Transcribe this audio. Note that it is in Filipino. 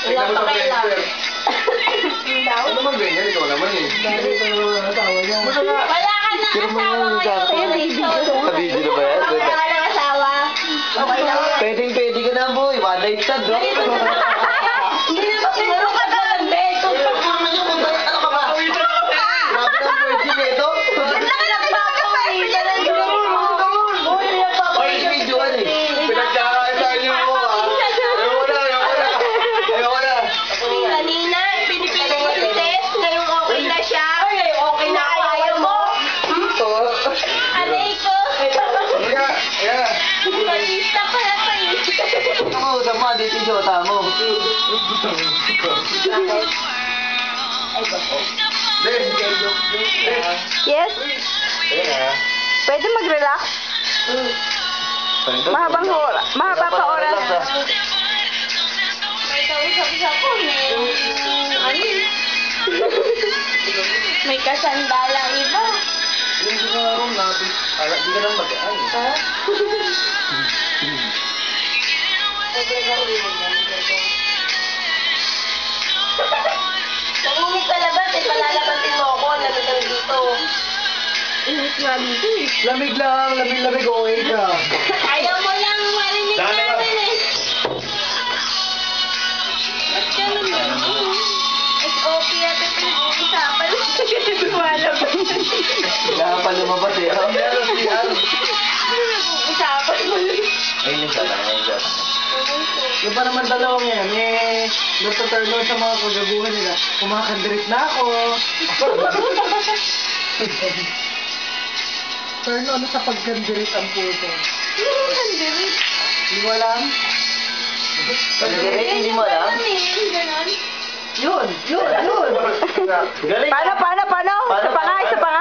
Wala pa kailan. Ano naman ganyan? Ikaw naman eh. Wala ka na asawa ngayon. Sa video na ba yan? Wala ka na asawa. Okay lang yan. Pwedeng-pwede ka na, boy. One night stand, bro. Hindi na ba siguro ka doon, Bek? Ano ka ba? Grabe ng virgin eh, ito. Ay, video ka eh. Pinagkakaitan niyo ako ah. Ayoko na. Kanina, pinipili ko si Tess. Ngayon okay na siya. Okay na ayaw mo. Alay ko. Yeah. Malista pala kayo. Ako, sama, dito yung shota mo. Yes? Ayan ah. Pwede mag-relax? Mahaba pa oras. May kausap-usap ko. May kasandalang iba. Hindi ka naroon natin. Di ka lang mag-aan. Ha? Nanginit sa labas eh. Palalabasin mo ako. Lamig lang dito. Init nga dito eh. Lamig lang, lamig-lamig, okay ka. Ayaw mo lang marinig namin eh. Ba't ganun ba? SOP at pinag-uusapan. Lumalabas. Kailangan pa lumabas eh. Pinag-uusapan mo lang. Ayun yung shota. Yung pa naman dalawang yan, eh, nagtaturn on sa mga kagabuhan nila. Kumakandirit na ako. Turn on sa pagkandirit ang puso. Kandirit. Hindi mo alam? Kandirit, hindi mo alam? Ganon. Yun! Galing. Paano? Isa pa nga.